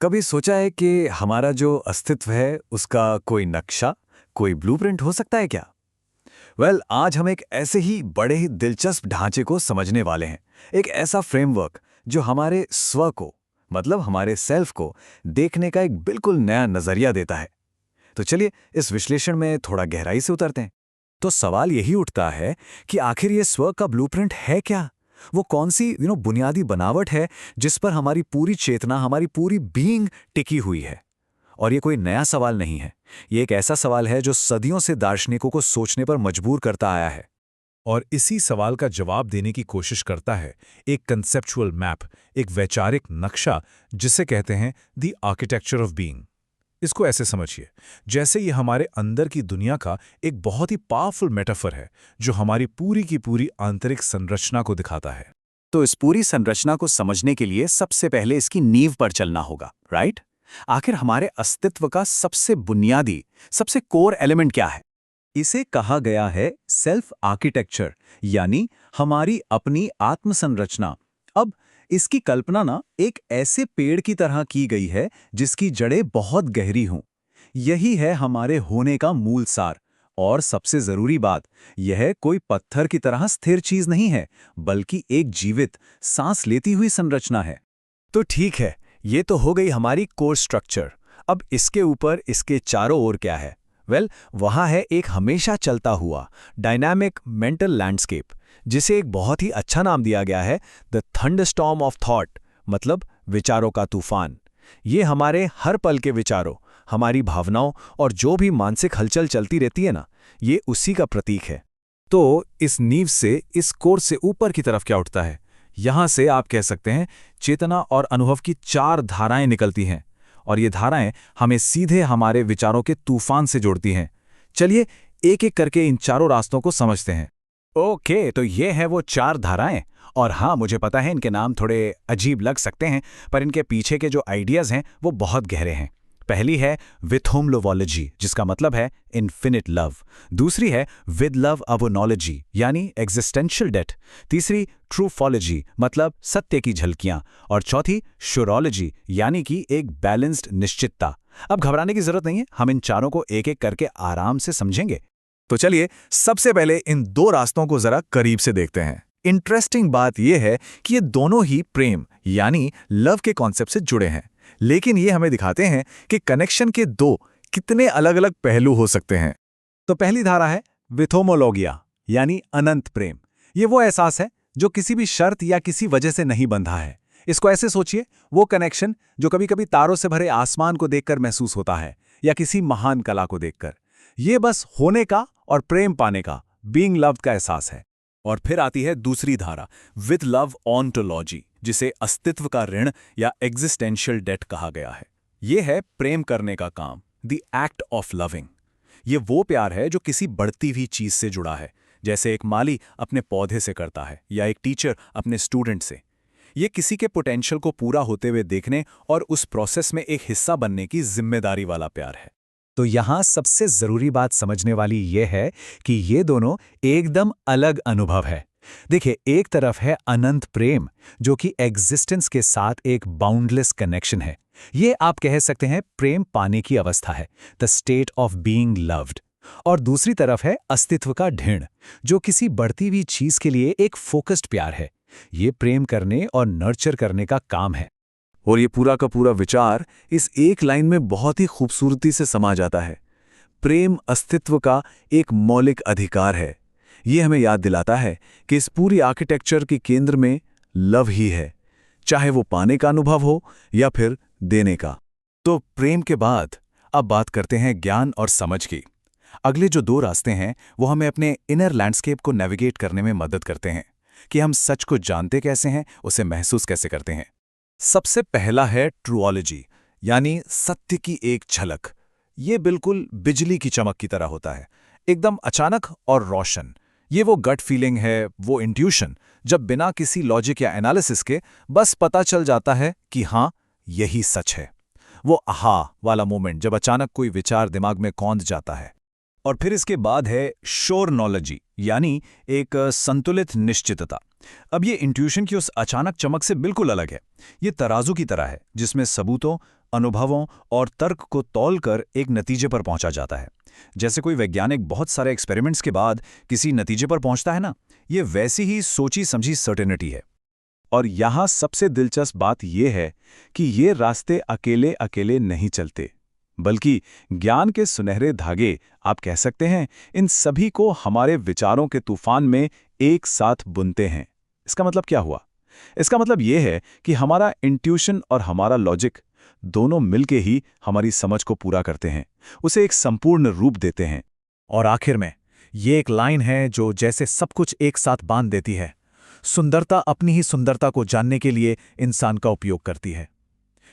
कभी सोचा है कि हमारा जो अस्तित्व है उसका कोई नक्शा, कोई ब्लूप्रिंट हो सकता है क्या? आज हम एक ऐसे ही बड़े ही दिलचस्प ढांचे को समझने वाले हैं। एक ऐसा फ्रेमवर्क जो हमारे स्व को, मतलब हमारे सेल्फ को देखने का एक बिल्कुल नया नजरिया देता है। तो चलिए इस विश्लेषण में थोड़ा गहराई से उतरते हैं। तो सवाल यही उठता है कि आखिर ये स्व का ब्लूप्रिंट है क्या? वो कौन सी बुनियादी बनावट है जिस पर हमारी पूरी चेतना, हमारी पूरी बीइंग टिकी हुई है? और ये कोई नया सवाल नहीं है। ये एक ऐसा सवाल है जो सदियों से दार्शनिकों को सोचने पर मजबूर करता आया है। और इसी सवाल का जवाब देने की कोशिश करता है एक कंसेप्चुअल मैप, एक वैचारिक नक्शा, जिसे कहते हैं द आर्किटेक्चर ऑफ बीइंग। इसको ऐसे समझिए, जैसे ये हमारे अंदर की दुनिया का एक बहुत ही पावरफुल मेटाफर है जो हमारी पूरी की पूरी आंतरिक संरचना को दिखाता है। तो इस पूरी संरचना को समझने के लिए सबसे पहले इसकी नींव पर चलना होगा, राइट? आखिर हमारे अस्तित्व का सबसे बुनियादी, सबसे कोर एलिमेंट क्या है? इसे कहा गया है सेल्फ आर्किटेक्चर, यानी हमारी अपनी आत्मसंरचना। अब इसकी कल्पना ना एक ऐसे पेड़ की तरह की गई है जिसकी जड़ें बहुत गहरी हों। यही है हमारे होने का मूल सार। और सबसे जरूरी बात, यह कोई पत्थर की तरह स्थिर चीज नहीं है, बल्कि एक जीवित, सांस लेती हुई संरचना है। तो ठीक है, ये तो हो गई हमारी कोर स्ट्रक्चर। अब इसके ऊपर, इसके चारों ओर क्या है? वहाँ है एक हमेशा चलता हुआ डायनामिक मेंटल लैंडस्केप, जिसे एक बहुत ही अच्छा नाम दिया गया है, द थंडरस्टॉर्म ऑफ थॉट, मतलब विचारों का तूफान। ये हमारे हर पल के विचारों, हमारी भावनाओं और जो भी मानसिक हलचल चलती रहती है ना, ये उसी का प्रतीक है। तो इस नींव से, इस कोर से ऊपर की तरफ क्या उठता है? यहां से आप कह सकते हैं चेतना और अनुभव की चार धाराएं निकलती हैं, और ये धाराएं हमें सीधे हमारे विचारों के तूफान से जोड़ती हैं। चलिए एक एक करके इन चारों रास्तों को समझते हैं। ओके, तो ये है वो चार धाराएं। और हाँ, मुझे पता है इनके नाम थोड़े अजीब लग सकते हैं, पर इनके पीछे के जो आइडियाज हैं वो बहुत गहरे हैं। पहली है विथोमलोवोलॉजी, जिसका मतलब है इन्फिनिट लव। दूसरी है विद लव अवोनोलॉजी, यानी एग्जिस्टेंशियल डेट। तीसरी ट्रूफोलॉजी, मतलब सत्य की झलकियां। और चौथी श्योरोलॉजी, यानी कि एक बैलेंस्ड निश्चितता। अब घबराने की जरूरत नहीं है, हम इन चारों को एक एक करके आराम से समझेंगे। तो चलिए सबसे पहले इन दो रास्तों को जरा करीब से देखते हैं। इंटरेस्टिंग बात यह है कि ये दोनों ही प्रेम यानी लव के कॉन्सेप्ट से जुड़े हैं, लेकिन ये हमें दिखाते हैं कि कनेक्शन के दो कितने अलग अलग पहलू हो सकते हैं। तो पहली धारा है विथोमोलॉगिया, यानी अनंत प्रेम। ये वो एहसास है जो किसी भी शर्त या किसी वजह से नहीं बंधा है। इसको ऐसे सोचिए, वो कनेक्शन जो कभी कभी तारों से भरे आसमान को देखकर महसूस होता है, या किसी महान कला को देखकर। ये बस होने का और प्रेम पाने का, बीइंग लव्ड का एहसास है। और फिर आती है दूसरी धारा, विद लव ऑन्टोलॉजी, जिसे अस्तित्व का ऋण या एग्जिस्टेंशियल डेट कहा गया है। यह है प्रेम करने का काम, द एक्ट ऑफ लविंग। ये वो प्यार है जो किसी बढ़ती हुई चीज से जुड़ा है, जैसे एक माली अपने पौधे से करता है, या एक टीचर अपने स्टूडेंट से। ये किसी के पोटेंशियल को पूरा होते हुए देखने और उस प्रोसेस में एक हिस्सा बनने की जिम्मेदारी वाला प्यार है। तो यहां सबसे जरूरी बात समझने वाली यह है कि ये दोनों एकदम अलग अनुभव है। देखिए, एक तरफ है अनंत प्रेम, जो कि एग्जिस्टेंस के साथ एक बाउंडलेस कनेक्शन है। ये आप कह सकते हैं प्रेम पाने की अवस्था है, the state of being loved. और दूसरी तरफ है अस्तित्व का ढिंड, जो किसी बढ़ती हुई चीज के लिए एक फोकस्ड प्यार है। ये प्रेम करने और नर्चर करने का काम है। और ये पूरा का पूरा विचार इस एक लाइन में बहुत ही खूबसूरती से समा जाता है। प्रेम अस्तित्व का एक मौलिक अधिकार है। ये हमें याद दिलाता है कि इस पूरी आर्किटेक्चर के केंद्र में लव ही है, चाहे वो पाने का अनुभव हो या फिर देने का। तो प्रेम के बाद अब बात करते हैं ज्ञान और समझ की। अगले जो दो रास्ते हैं वो हमें अपने इनर लैंडस्केप को नेविगेट करने में मदद करते हैं कि हम सच को जानते कैसे हैं, उसे महसूस कैसे करते हैं। सबसे पहला है ट्रूओलॉजी, यानी सत्य की एक झलक। ये बिल्कुल बिजली की चमक की तरह होता है, एकदम अचानक और रोशन। ये वो गट फीलिंग है, वो इंट्यूशन, जब बिना किसी लॉजिक या एनालिसिस के बस पता चल जाता है कि हाँ, यही सच है। वो आहा वाला मोमेंट, जब अचानक कोई विचार दिमाग में कौंध जाता है। और फिर इसके बाद है श्योर नॉलेजी, यानी एक संतुलित निश्चितता। अब ये इंट्यूशन की उस अचानक चमक से बिल्कुल अलग है। ये तराजू की तरह है जिसमें सबूतों, अनुभवों और तर्क को तौलकर एक नतीजे पर पहुंचा जाता है। जैसे कोई वैज्ञानिक बहुत सारे एक्सपेरिमेंट्स के बाद किसी नतीजे पर पहुंचता है ना, ये वैसी ही सोची समझी सर्टेनिटी है। और यहाँ सबसे दिलचस्प बात यह है कि ये रास्ते अकेले अकेले नहीं चलते, बल्कि ज्ञान के सुनहरे धागे, आप कह सकते हैं, इन सभी को हमारे विचारों के तूफान में एक साथ बुनते हैं। इसका मतलब क्या हुआ? इसका मतलब यह है कि हमारा इंट्यूशन और हमारा लॉजिक दोनों मिलके ही हमारी समझ को पूरा करते हैं, उसे एक संपूर्ण रूप देते हैं। और आखिर में ये एक लाइन है जो जैसे सब कुछ एक साथ बांध देती है। सुंदरता अपनी ही सुंदरता को जानने के लिए इंसान का उपयोग करती है।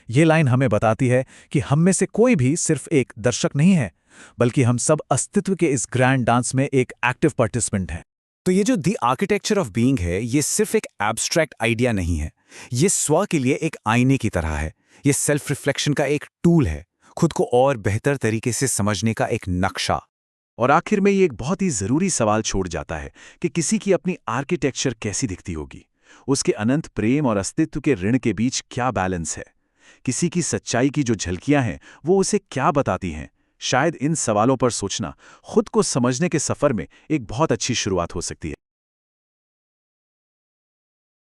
ये लाइन हमें बताती है कि हम में से कोई भी सिर्फ एक दर्शक नहीं है, बल्कि हम सब अस्तित्व के इस ग्रैंड डांस में एक एक्टिव पार्टिसिपेंट हैं। तो ये जो द आर्किटेक्चर ऑफ बीइंग है, ये सिर्फ एक एब्स्ट्रैक्ट आइडिया नहीं है। ये स्व के लिए एक आईने की तरह है। ये सेल्फ रिफ्लेक्शन का एक टूल है, खुद को और बेहतर तरीके से समझने का एक नक्शा। और आखिर में ये एक बहुत ही जरूरी सवाल छोड़ जाता है कि किसी की अपनी आर्किटेक्चर कैसी दिखती होगी, उसके अनंत प्रेम और अस्तित्व के ऋण के बीच क्या बैलेंस है, किसी की सच्चाई की जो झलकियां हैं वो उसे क्या बताती हैं। शायद इन सवालों पर सोचना खुद को समझने के सफर में एक बहुत अच्छी शुरुआत हो सकती है।